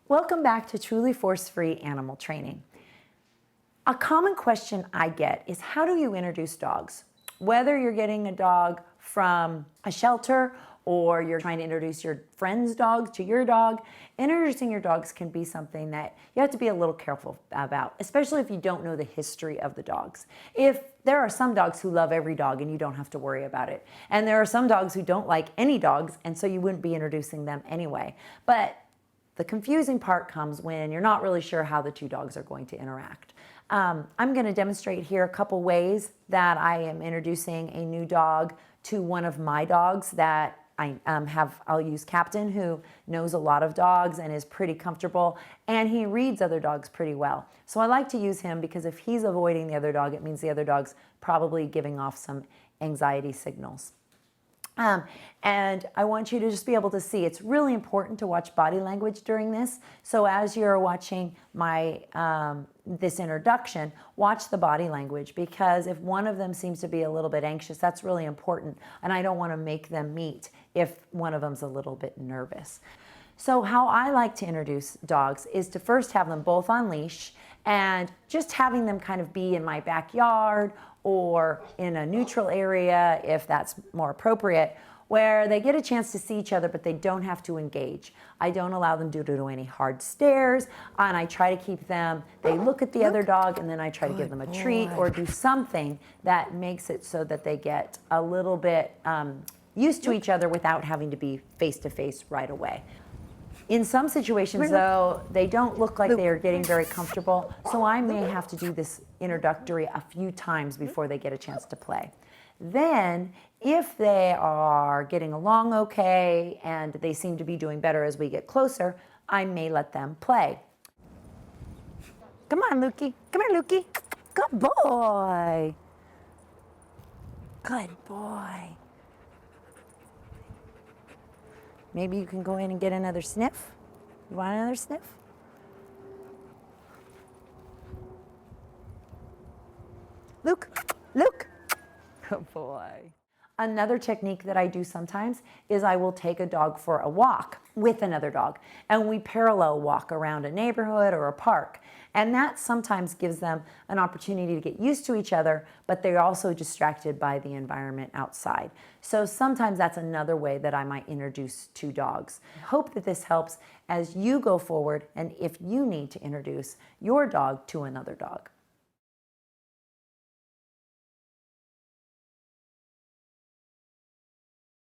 Welcome back to Truly Force-Free Animal Training. A common question I get is, how do you introduce dogs? Whether you're getting a dog from a shelter or you're trying to introduce your friend's dog to your dog, introducing your dogs can be something that you have to be a little careful about, especially if you don't know the history of the dogs. If there are some dogs who love every dog and you don't have to worry about it, and there are some dogs who don't like any dogs, and so you wouldn't be introducing them anyway. But the confusing part comes when you're not really sure how the two dogs are going to interact. I'm going to demonstrate here a couple ways that I am introducing a new dog to one of my dogs that I'll use Captain, who knows a lot of dogs and is pretty comfortable, and he reads other dogs pretty well. So I like to use him because if he's avoiding the other dog, it means the other dog's probably giving off some anxiety signals. And I want you to just be able to see, it's really important to watch body language during this. So as you're watching my this introduction, watch the body language, because if one of them seems to be a little bit anxious, that's really important. And I don't want to make them meet if one of them's a little bit nervous. So how I like to introduce dogs is to first have them both on leash and just having them kind of be in my backyard or in a neutral area if that's more appropriate, where they get a chance to see each other but they don't have to engage. I don't allow them to do any hard stares, and I try to keep them, they look at the other dog and then I try to give them a treat or do something that makes it so that they get a little bit used to each other without having to be face to face right away. In some situations, though, they don't look like they are getting very comfortable, so I may have to do this introductory a few times before they get a chance to play. Then, if they are getting along okay and they seem to be doing better as we get closer, I may let them play. Come on, Lukey. Come here, Lukey. Good boy. Good boy. Maybe you can go in and get another sniff. You want another sniff? Luke, Luke. Good boy. Another technique that I do sometimes is I will take a dog for a walk with another dog, and we parallel walk around a neighborhood or a park. And that sometimes gives them an opportunity to get used to each other, but they're also distracted by the environment outside. So sometimes that's another way that I might introduce two dogs. I hope that this helps as you go forward and if you need to introduce your dog to another dog.